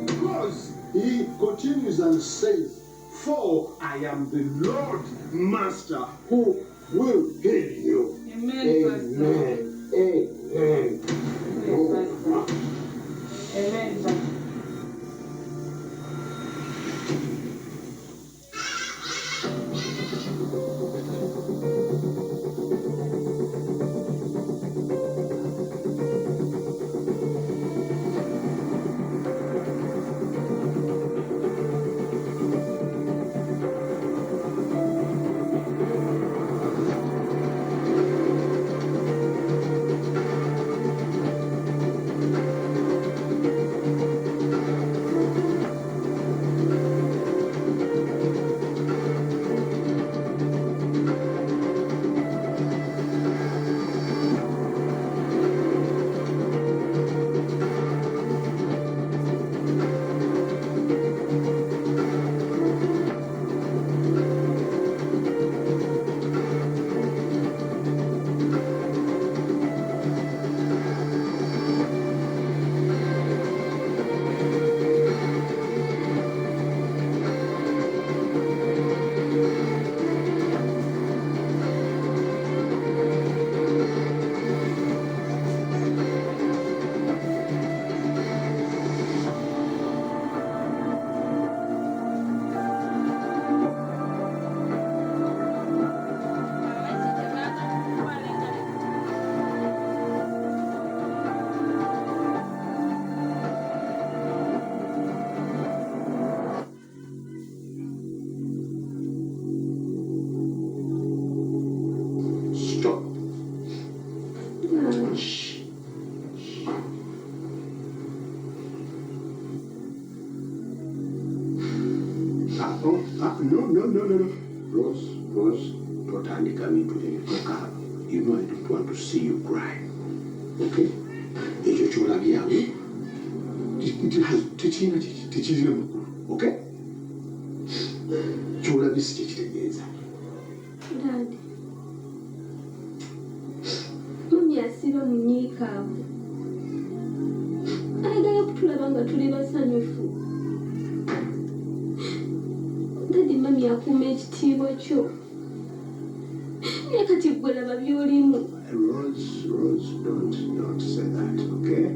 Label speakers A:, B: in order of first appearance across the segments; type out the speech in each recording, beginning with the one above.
A: Because he continues and says, for I am the Lord Master who will heal you.
B: Amen.
A: Amen. Amen.
B: Amen.
A: No. Rose, totandika bintu ebituuka. You know I don't want to see you cry. Okay? Ekyo kyolabyawo tekirina makulu. Okay? Kyolabye si kyekitegeeza.
C: Dad. Mummy asira munyiikaavu. Ayagala kutulaba nga tuli basanyufu. Dadi mami akuuma ekitiibwa kyo. Naye kati ggwe laba by'olimu.
A: Rose, don't say that, okay?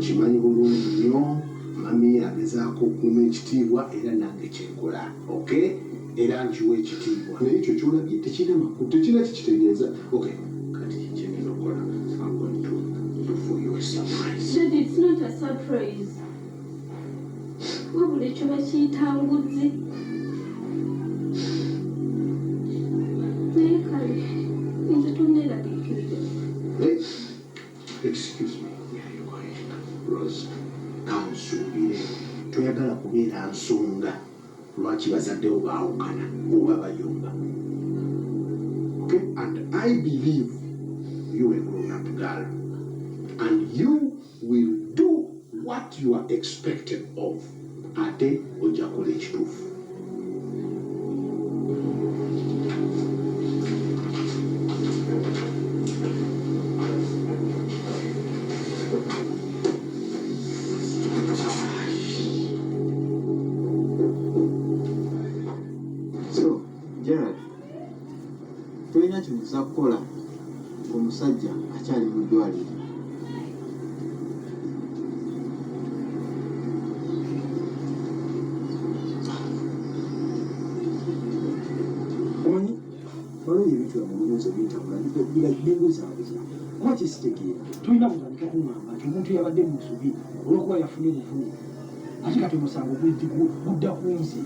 A: Kimanyi bulungi nnyo mami agezaako okuuma ekitiibwa era nange kyenkola, okay? Era nkiwa ekitiibwa. Naye ekyo kyolabye tekirina makulu, tekirina kikitegeeza. Okay, kati kyengenda okukola. I'm going to do for you a surprise.
C: Daddy, it's not a surprise. Wabula ekyo bakiyita nguzi. Naye kale, nze tonneeraliikirira.
A: Excuse me, where are you going? Rose, kansuubire. Toyagala kubeera nsonga lwaki bazaddewo baawukana oba bayomba. Okay? And I believe you are a grown-up girl. And you will do what you are expected of. Ate ojja kukola ekituufu.
D: Tulina kimusa kukola omusajja akyali mu ddwaliro.
E: Omanyi waliwo ebitula mu bubuuzo biyitawula bibuuza abuzira kuba kisitegeera tulina kutandika kuŋŋamba nti omuntu yabadde mu nsobi olw'okuba yafunye obuvune ate kati omusango gudda ku nze.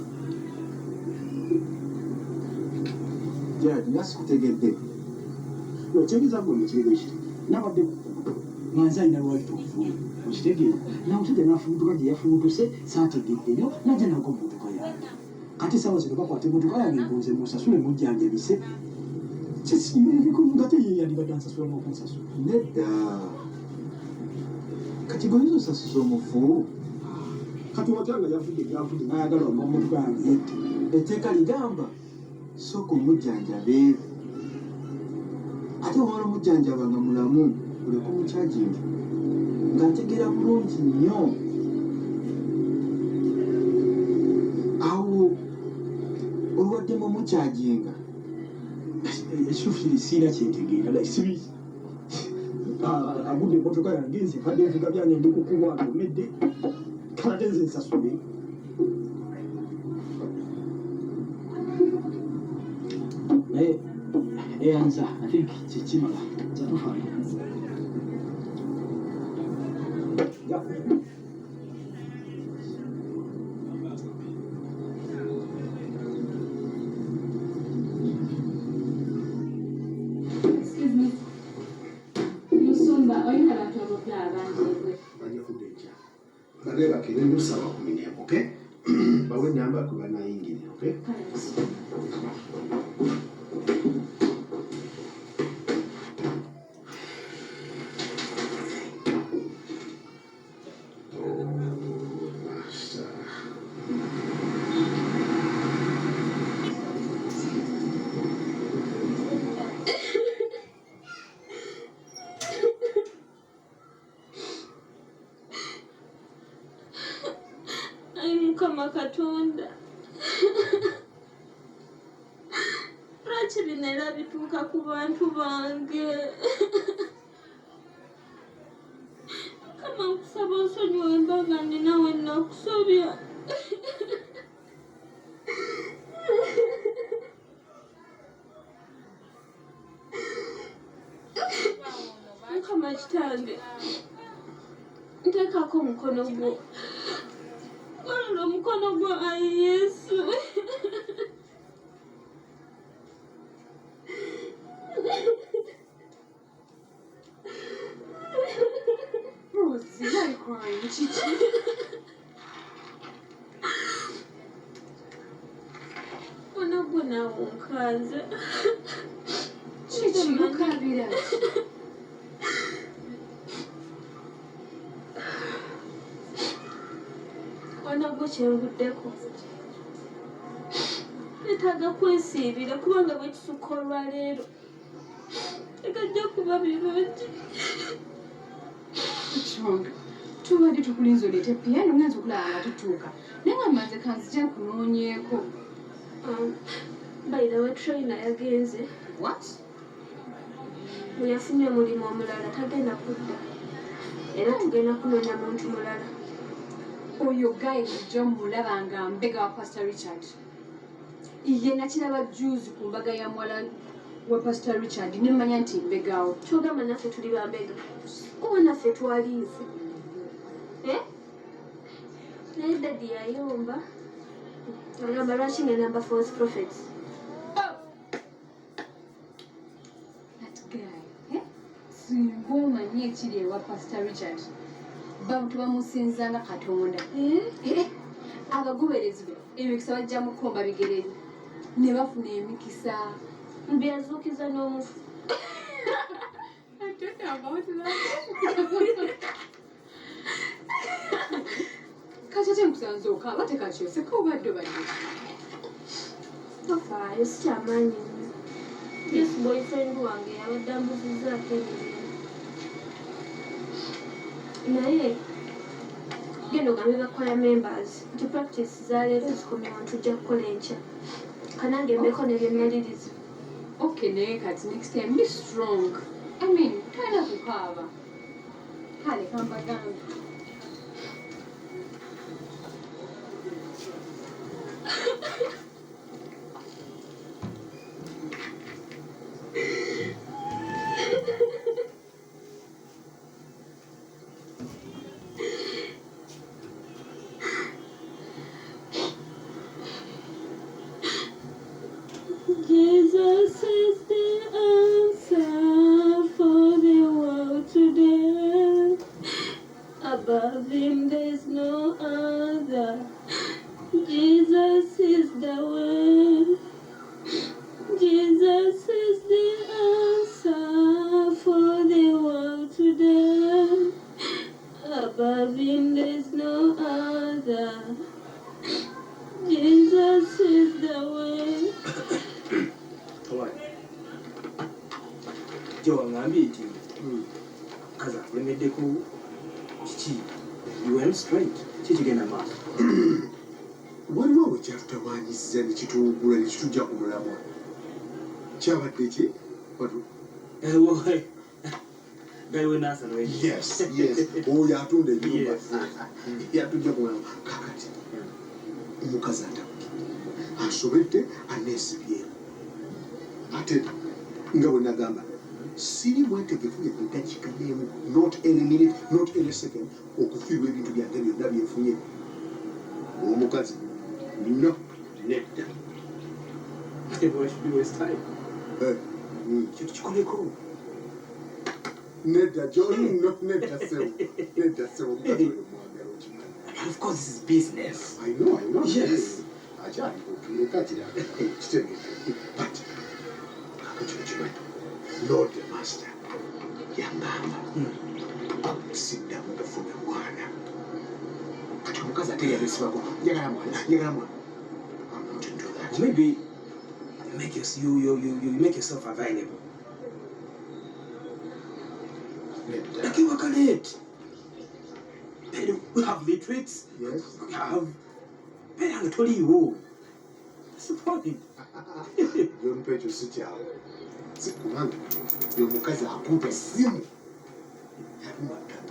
D: Gerard, nasikutegedde.
E: Okyegeza gwe mukirego ekiri nabadde nga nze alina lwali tokuvune okitegeera namusajja n'afubutuka gye yafubutuse saategeddeyo najja nagwa mu motoka yange kati saawa zino bakwata emotoka yange ngonze musasule mujjanjabise nga teyeyandibadde ansasula n'okunsasula.
D: Nedda kati gwe yinza osasuza omufu
E: kati watyanga yafudde ayagala omumotoka yange
D: etteeka ligamba sooka omujjanjabe ate omala omujjanjaba nga mulamu oleka omukyagingi nga ntegera bulungi nnyo. Awo olwaddemu mukyaginga
E: ekituufu kiri siina kyentegeera like sibi agudde emmotoka yange nze kadde nvuga byange ndi kukuba atomedde kate nze nsasule naye eyanza I think kyekimala kyatufaayo
C: Excuse me. Musumba, oyina abantu abapya abanjeebwe.
A: bajja kudeja bale bakire ndusaba kuminyeko okay bawe namba kwe banayingire okay
C: Kale musi. Mukama Katonda lwaki bino era bituuka ku bantu bange kama nkusaba nsonyiwa emba nga ninawe nakusobya Mukama kitange nteekako omukono gwo Gwalula omukono gwo ayi Yesu
B: Rosie, why are you crying? Chichi.
C: Mwana gwe naawe onkanze
B: Chichi, mukabira.
C: mwana gwe kyenvuddeko netaaga kwesiibira kubanga bwe kisukka olwaleero tegajja kuba birungi
B: Chonga. Tubadde tukulinze oleete piano ngenza okulaba nga tutuuka. Naye nga mmaze kanzija nkunoonyeeko.
C: bayira we trainer yagenze
B: What?
C: bwe yafunye omulimu omulala tagenda kudda era tugenda kunoonya muntu mulala
B: Oyo guy bulijjo mulaba nga mbega wa Pastor Richard. Ye nakiraba juzi ku mbaga ya mwala wa Pastor Richard ne mmanya nti mbegawo.
C: kyogamba naffe tuli bambega kuba naffe twaliize naye dadi yayomba agamba lwaki ngenda false prophets
B: That guy, singa omanyi ekiri ewa Pastor Richard. Bantu bamusinzanga Katonda. Abagoberezi be emikisa bajja mukomba bigere ne bafuna emikisa.
C: mbyazuukiza n'omufu
B: I don't know about that. Kati ate nkusanze okaaba tekakyuseko obadde obadde.
C: tofaayo sikyamaanyi nnyo yesu boyfriend wange yabadde ambuzizaako emirimu naye genda ogambe bakwaya members nti practice zaleero zikomyewo ntujja kukola enkya kanange mbeko nebyemaliriza
B: Okay, naye kati next time be strong. I mean, tolina kukaaba. Kale kambagambe.
C: Jesus is the answer for the world today. Above him there's no other. Jesus is the way. Jesus is the answer for the world today. Above him there's no other. Jesus is the way.
E: gye wangambye nti kaza akulemeddeko You went straight. Chigenda maaso.
A: Waliwo we kyatutawaanyizza ne kituwugula ne kitujja ku mulamwa. Kyabadde ki?
E: Galiwe nasa no.
A: Yes. Oyo atunda ennyumba. Yatujja ku mulamwa. Kakati omukazi atabuke. Asobedde aneesibye. Ate nga bwe nagamba siri mwetegefu yaddakiika n'emu, not any minute, not any second, okufiirwa ebintu byange byonna byenfunye. Omukazi no nedda.
E: Kikoleko.
A: Nedda John, no nedda sewo. Nedda sewo omukazi oyo mwagala okimanyi.
E: Of course it's business.
A: I know.
E: Yes.
A: Akyali okireka kirala kitegeeke. But kakakino kimanyi. Lord the Master yangamba siddamu kufuna mwana. Kati omukazi ate yabesibako njagala mwana. I'm not into that.
E: Maybe you make yourself available. Like you work on it. We have literates.
A: Yes.
E: We have. I told you. That's the point.
A: Yompa ekyo si kyawe. Kubanga omukazi akupa essimu.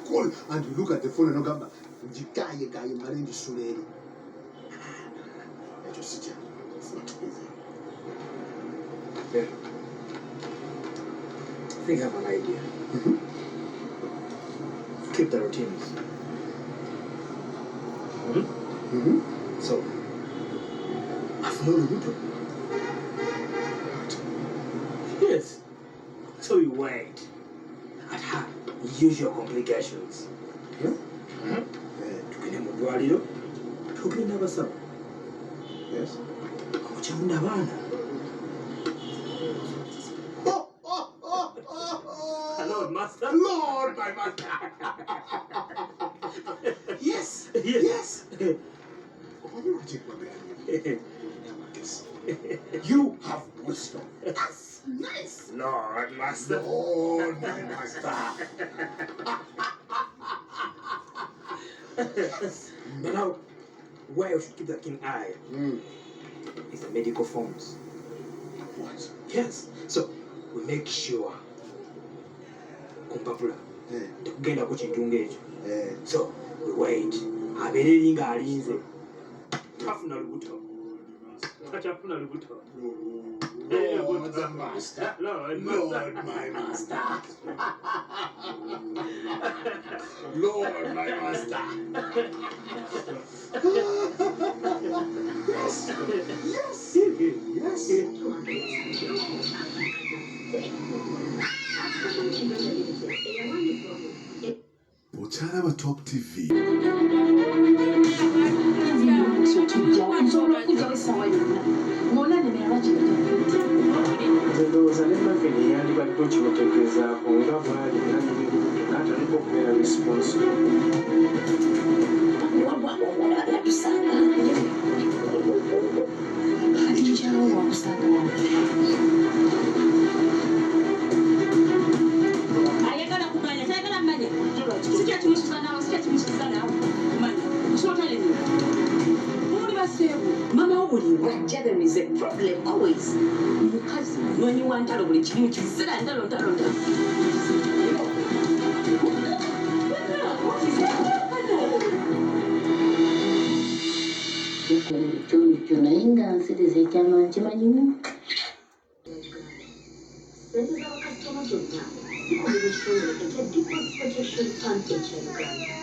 A: Call and you look at the phone and ogamba ngikaye male njisula eri. Ekyo si kyawe. It's not easy.
E: I think I have an idea. Keep the routines. So, I've known Ruto. Yes. So we wait at her usual complications. Tugende mu ddwaliro, tugenda abasawo.
A: Yes.
E: Okukyamunda abaana. Lord, Master.
A: Lord, my master. Yes. You have wisdom. That's nice.
E: Lord, Master.
A: Lord, my master.
E: But now, where you should keep the keen eye is the medical forms.
A: What?
E: Yes. So, we make sure kumpapula tekugenda ku kintu ng'ekyo. So, we wait. Abeereri ng'alinze. Tafuna lubuto. Tafuna lubuto.
A: Lord, the master.
E: Lord,
A: Lord, my master. Lord, my master. Yes.
F: Okyalaba Top TV.
E: Ndowooza ne Mavini yandibadde okimutegeezaako nga bw'ali n'atandika okubeera responsible.
G: ayagala kumanya tayagala mmanya sikya kimukiza nawe sikya kimukiza nawe kumanya kusotale ni muli baseebu mama wo buli wajja there is a problem always mukazi nonyi wa ntalo buli kimu kizira ntalo
H: Icyo nayo inganziriza icyama kimanyimu
I: sente z'abakasitoma zonna zikolera ekitongole ekya deposit protection fund ekya uganda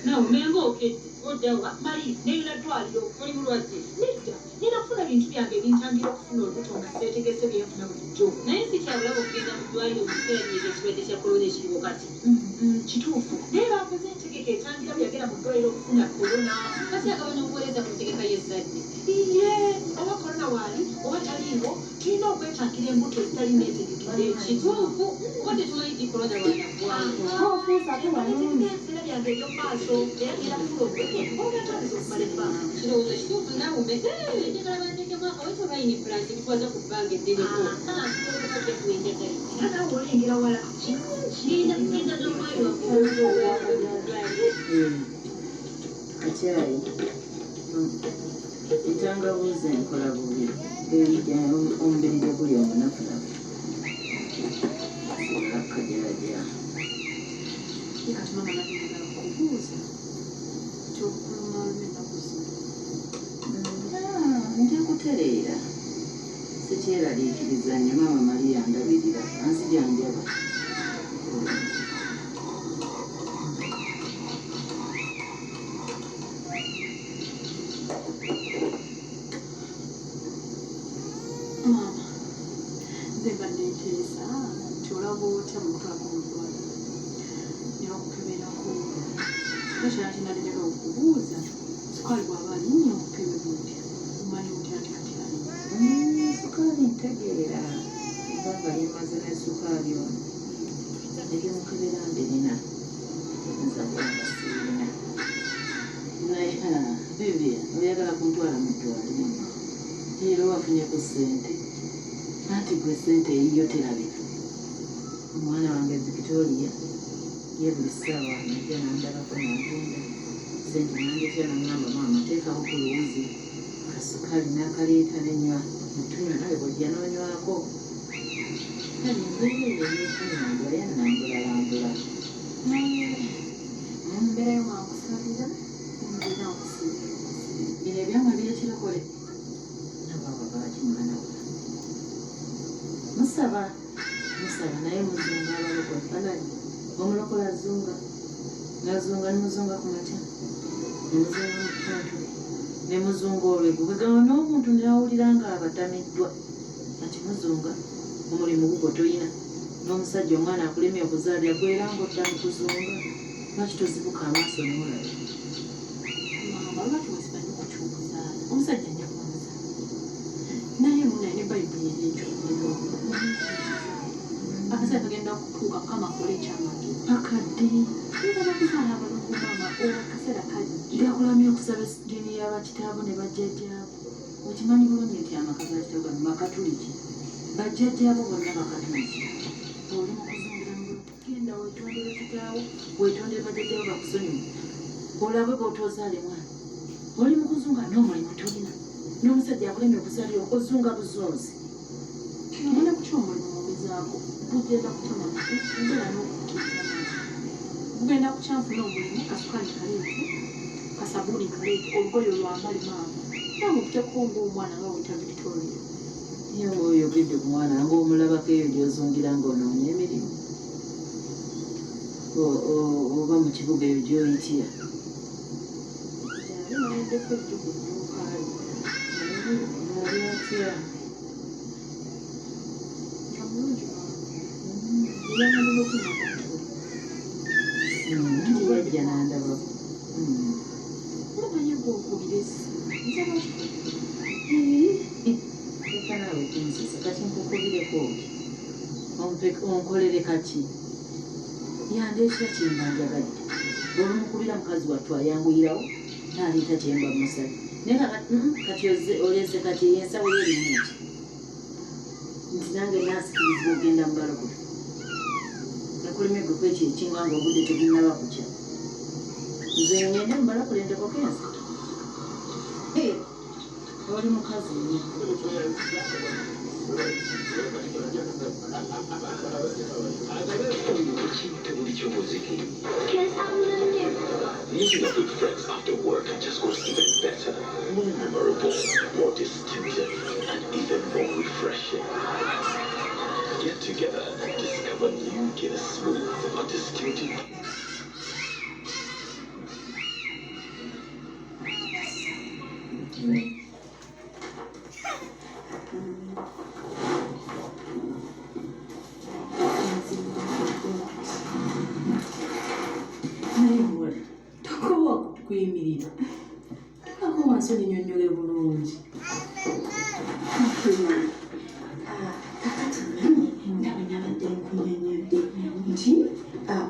G: nawe menga okedde oddawa mali neyina ddwaliro oli mulwadde nedda nina kufuna bintu byange ebintangira okufuna olubuto nga seetegese byenfuna bulijjo naye sikyabulaba okugenda mu ddwaliro mukiseera myezi ekirwadde kya korona ekiriwo kati kituufu naye bakoze entegeka etangira byagera mu ddwaliro okufuna korona kati agabanya obuweereza ku ntegeka y'ezzadde iye oba korona waali oba taliiwo tulina okwetakira embuto ezitalina eziritudde ekituufu oba tetumanyi gikoloza lwanagwaenseera byange ebyomumaaso era erafula obweke ogatandisa okumala ebbanga kirowoozo kituufu nawume njagala bandekemu akawete obayini pulanti bitwaza ku bbanga eddeneko nawe olengera wala genda z'omwali
H: Akyayi entangabuuzi enkola bubi omubiri gye guli omunafulafu akageragera
B: Ikatumama nagenda kubuuza kyokuluma olw'ennaku zino.
H: nja kutereera sikyeraliikiriza nnyo maama Maria ndabirira anzijanjaba
B: Maama, nze mba neeteesa nti olaba otya mu kutwako mu ddwaliro ne bakukeberako nakyala kinalinaga okubuuza sukaali bw'aba alinnye okukebera otya omanyi otya nti kati ali
H: sukaali ntegeera baba limaze ne sukaali ono ebyomukebera mbirina nza kubanga sirina naye bibye oyagala kuntwala mu ddwaliro era wafunyeko ssente anti gwe ssente eyiyo terabika omwana wange Victoria ye buli ssaawa najja nandabako nagenda ssente nandetya nangamba maama teekako ku luwuzi kasukaali n'akaleeta nenywa mutunywa nawe bwojja noonywako kale embeera eyo nekunambula yanambulalambula
B: embeera yo mwakusalira embeera nkusiira
H: bino ebyama byekirokole nababa bakimanawa musaba naye muzunga abalokole fanani omulokola zunga nazunga nemuzunga ku matya nemuzunga mu ttuntu nemuzunga olwego bwegaba n'omuntu nawulira nga abatamiddwa ati muzunga omulimu gugwo toyina n'omusajja omwana akulemye okuzaalira gwera ngaodda mu kuzunga lwaki tozibuka amaaso nomulabe
B: maama lwaki wesimanyi okukyukuzaala omusajja nja kumuza naye munaye ne bayibuli eri ekyo akaseera kagenda kutuuka kamakole ekyamagi
H: akadde
B: ngana kuzaala abalongo maama akaseera kajja
H: gakulamya okusaba ddiini y'abakitaabo ne bajjajjaabo okimanyi bulungi nti amaka gakitaabo gano makatuliki bajjajjaabo bonna bakatuliki oli mukuzungira genda wetondere kitaawo wetondere bajjajjaabo bakusonyiwe olabe bw'otoozaale mwana oli mukuzunga n'omulimu tolina n'omusajja akulemye okuzaalira ozunga buzunzi
B: nina kutya omulimu mugezaako bugenda kutama mbeera n'okukkiriza bugenda kukyanfuna omulimu kasukaali kaleete kasabuuni kaleete olugoye olwambali maama nawe okuteeko ng'omwana nga weta Victoria
H: ye oyogedde ku mwana ng'omulabako eyo gy'ozungira ng'onoonya emirimu oba mu kibuga eyo gy'oyitira
B: yali nayeddeko ejjo ku dduukaali
H: ali atya
B: nga mulungi eyangandina okunaka
H: yajja nandabako
B: munaye gwokubira esi nze
H: eka naawe kunsisa kati nkukubireko onkolere kaki yandeetya kyemba njagadde olumukubira mukazi wattu ayanguyirawo naleeta kyemba musale naye kati oleze kati yensawo yerimu eki nti nange nasikiriza ogenda mubalokole nakulemye gwe kwekyo ekinganga obudde tegunnaba kukya nze ngende mubalokole ndekokensa oli mukazi
J: Meeting up with friends after work just goes even better, more memorable, more distinctive, and even more refreshing. Get together and discover new Guinness Smooth, a distinctive.
H: Kuyimirira tukako wansi oninyonyole bulungi
K: kakati ndaba nabadde nkunyonyodde nti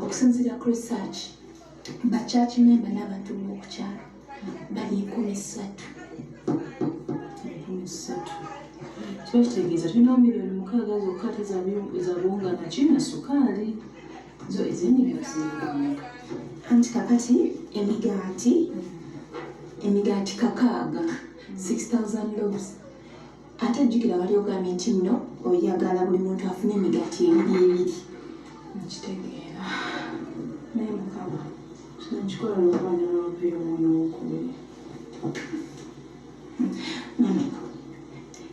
K: okusinziira ku research ba church member n'abantu b'okukyalo bali 13.
H: kiba kitegeeza tulina miliyoni 6 zokka tezabuwunga na kina sukaali zo ez'ennyingi okuzingamuka
K: anti kakati emigaati 6,000 loaves ate jjukira wali ogambye nti nno oyagala buli muntu afune emigaati 2
H: nkitegeera naye mukama sinakikola lw'oluvannyuma lw'okubeera omwana w'okubiri
K: mama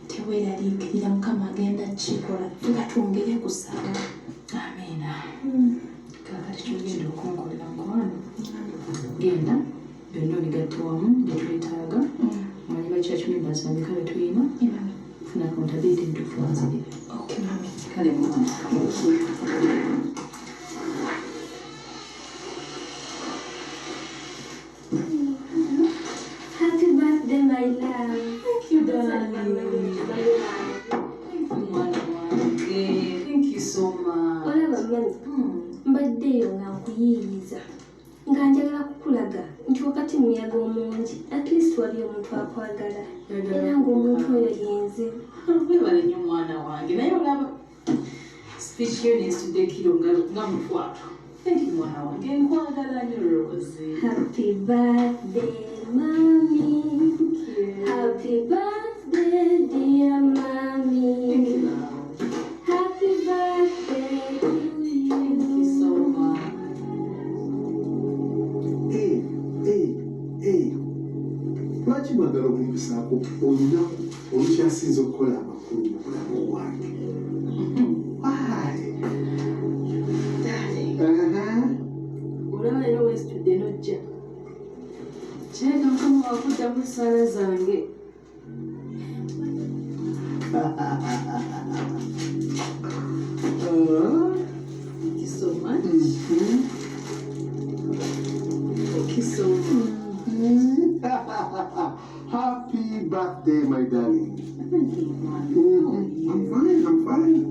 K: teweeraliikirira mukama agenda kikola nga twongere kusaba.
H: amiina kakati kyogenda okunkolera mukwano genda byonna obigatte wamu byetwetaaga manyi ba church members bameka betulina funa accountability ntuufu wanzirire kale mukama
C: Happy birthday, my love.
H: Thank you, darling. Thank you, thank you so much.
C: Olaba mami, mbaddeyo nga nkuyiriza nga njagala kukulaga nti wakati muyaga omungi at least wali omuntu akwagala era ng'omuntu oyo yenze.
H: Webale nnyo mwana wange naye olaba speech yo neesitudde nga mutwalo. Thank you mwana wange nkwagala nnyo Rosie.
C: Happy birthday, mommy. Happy birthday, dear mommy.
H: Thank you, love.
C: Happy birthday to you.
H: Thank you so much.
A: Lwaki mwagala okumpisaako olunaku olukyasinze okukola amakulu mu bulamu bwange?
H: Olaba era weesitudde n'ojja kireka mukama wakuddamu ssaala zange. Thank you so much. Thank you so much.
A: Happy birthday, my darling.
H: Thank you, man.
A: I'm fine.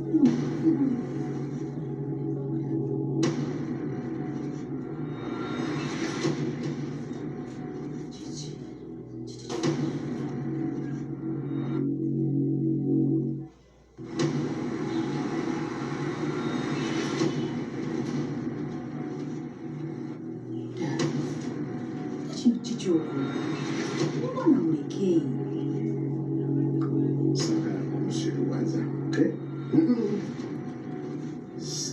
H: Kintu kikyokola omwana muleke
A: Sagala kumusiriwaza, okay?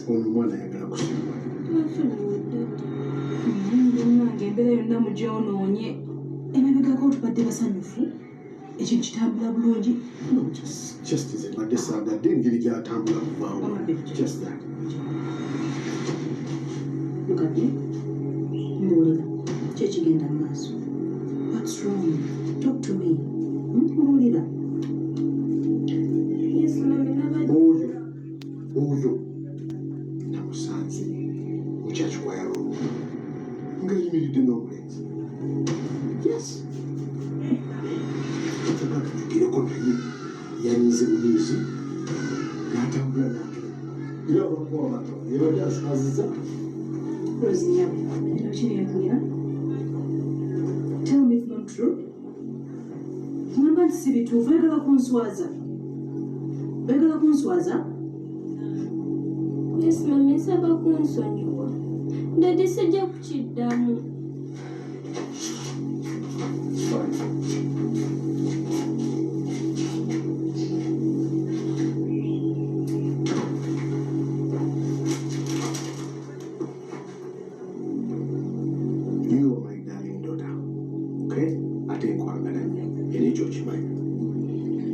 A: Ono mwana ayagala kusiriwaza.
H: Munnange embeera yonna mu gyonoonye emabegako tubadde basanyufu ekyo kitambula bulungi.
A: Just nze mbadde saagadde engeri gy'atambula kuvaawo. Just that.
H: Mukadde mbuulira ki ekigenda mu maaso. What's wrong? Talk to me. Mbuulira.
C: Yes, mommy, nabadde.
A: Oyo namusanze mu church choir room ng'ayimiridde n'omulenzi. Yes. Tugireko naye yanyize buyizi n'atambula n'atula. Era abakuwa amatola yabadde asaaziza.
H: Rosie nyabo ekiro kiri empulira. Tell me it's not true. Ngamba nti si bituufu oyagala kunswaza. Oyagala kunswaza?
C: Yes, mommy, nsaba kunsonyiwa. Ndadde sijja kukiddamu.
A: You are my darling daughter. Okay? Ate nkwagala nnyo. Era ekyo okimanyi.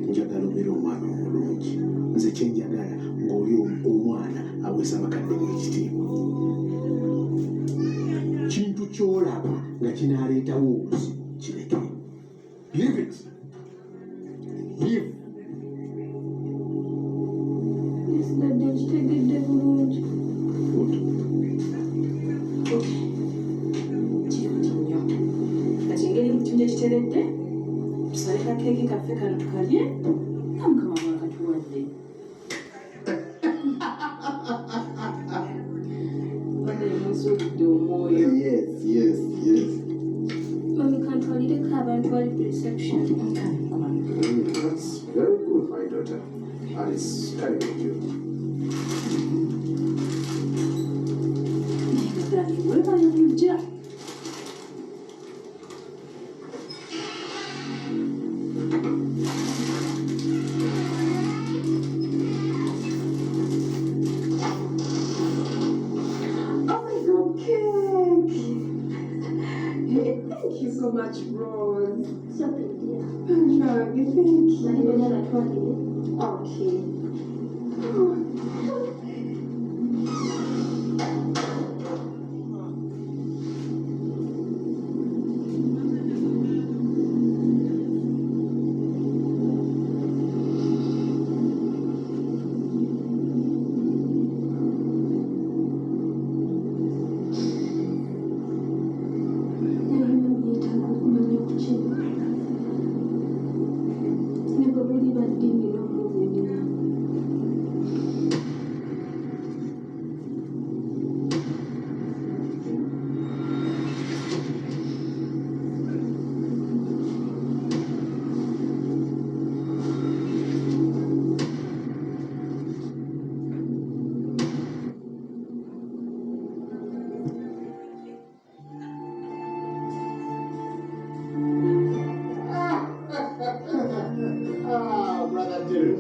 A: Njagala obeere omwana omulungi. Nze kye njagala ng'oli omwana aweesa bakadde mu ekitiibwa. Kintu ky'olaba nga kinaaleetawo obuzi kireke. Leave it. Leave.
C: Yes, ndadde nkitegedde bulungi.
A: Good.
H: Okay. Kirungi nnyo. Kati engeri ekitundu ekiteredde tusale kakeeki kaffe kano tukalye nga mukama bwakatuwadde.
A: yes.
C: Mami kantwalireko abantu bali ku reception.
A: That's very good, my daughter. And it's kind of you.
I: Thank you so much, Rose.
C: Something, dear.
I: Thank you.
C: Okay.
A: Brother Terry.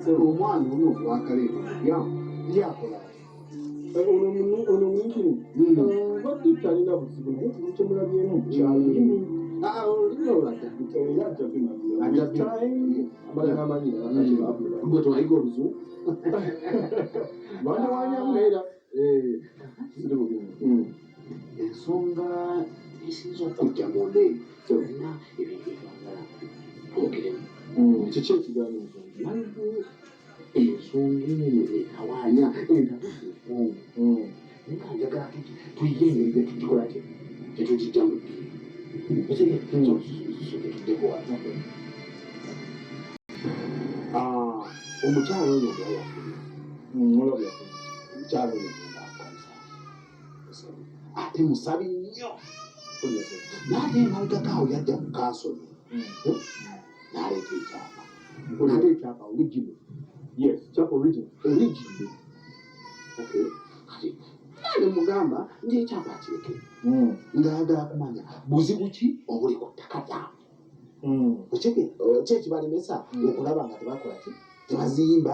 A: Omwana ono wakaleeta yakola
E: ono muyitini badde talina buzibu naye temulabyemu mukyalo olulimi olwadda
A: gwe twayiga oluzungu
E: bandawanyamu naera
A: ensonga esinza okujja munde zonna ebintu ebyagala twogeremu
E: kiki ekigaana
A: waliwo ensonga eno etawaanya entabuzifu naye nga njagala tuyiye engeri getugikola tetugijja mu ddiini tuddeko wano omukyalo oyo
E: olabya
A: omukyalo oyo ngaakanisa ate musabi nnyo naate emabegakaawo yajja mu kansoni n'aleeta ekyapa n'aleeta ekyapa original
E: yes kyapa original
A: okay kati nane mugamba ng'ekyapa kireke ng'ayagala kumanya buzibu ki obuli ku ttaka lyange kyekibalemesa okulaba nga tebakola ki tebazimba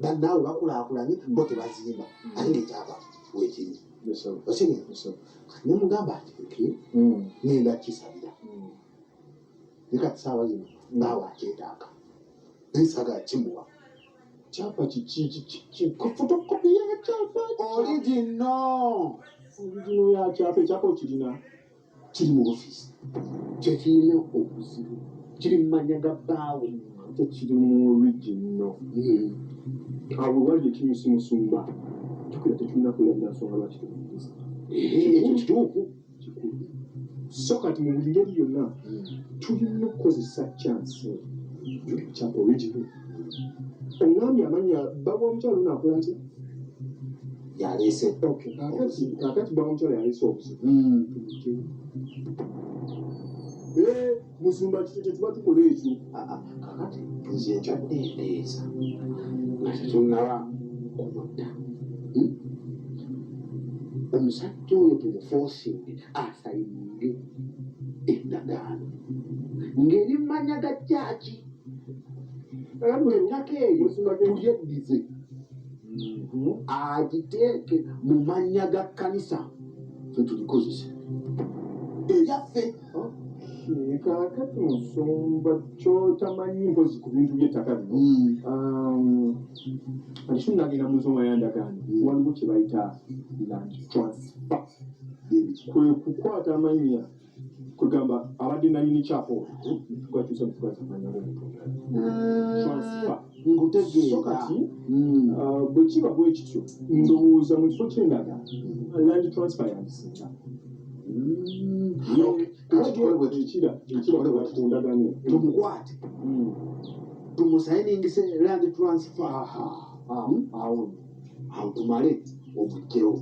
A: bannaawe bakulaakulanye bo tebazimba ate ng'ekyapa wekiri ne mugamba atireke ngenda kisabira ne kati saawa zino naawe akyetaaga naisagala kimuwa
E: kyapa fotokopi yakyapa
A: original
E: yakyapa ekyapa okirina
A: kiri mu ofiisi kyekirina obuzibu kiri mu manya ga bbaawe
E: tekiri mu original awo wali ekinyusi musumba tukira tekirina kweyadda nsonga lwaki temuliza
A: ekyo kituufu
E: so kati mu buli ngeri yonna tulina okukozesa chansi kyapa original omwami amanya baba omukyalo naakola ki
A: yaleese
E: kakati baba omukyalo yaleese obuzibu musumba kito kyetuba tukola ekyo
A: kakati nze nkyadde endeeza nga tetunaba kumudda omusajja oyo tumufoosinge asayininge endagaano ngeri manya ga jjaaki ettaka eyo tulyeddize agiteeke mu mannya ga kkanisa fe tulikozese ebyaffe
E: kakati musumba kyotamanyi mpozi ku bintu by'ettaka bino ati tunagenda mu nsonga yandagaano waliwo kye bayita land transfer kwe kukwata amannya kwegamba abadde nanyini kyapa tukwakyusa tukwazamanya transfer so kati bwe kiba bwe kityo ndowooza mu kifo ky'endagaano land transfer yandisinga
A: tumukwate tumusayiningise land transfer
E: awo
A: awo tumale omugyewo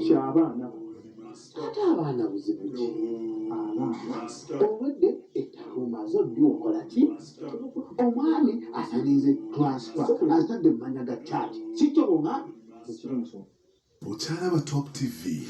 E: kyabaana
A: ate abaana buzibu ki obwedde ettalumaze oddi okola ki omwami asalize transfer azitadde mu manya ga chaati sikyo bwomwami
F: Butala wa Top TV.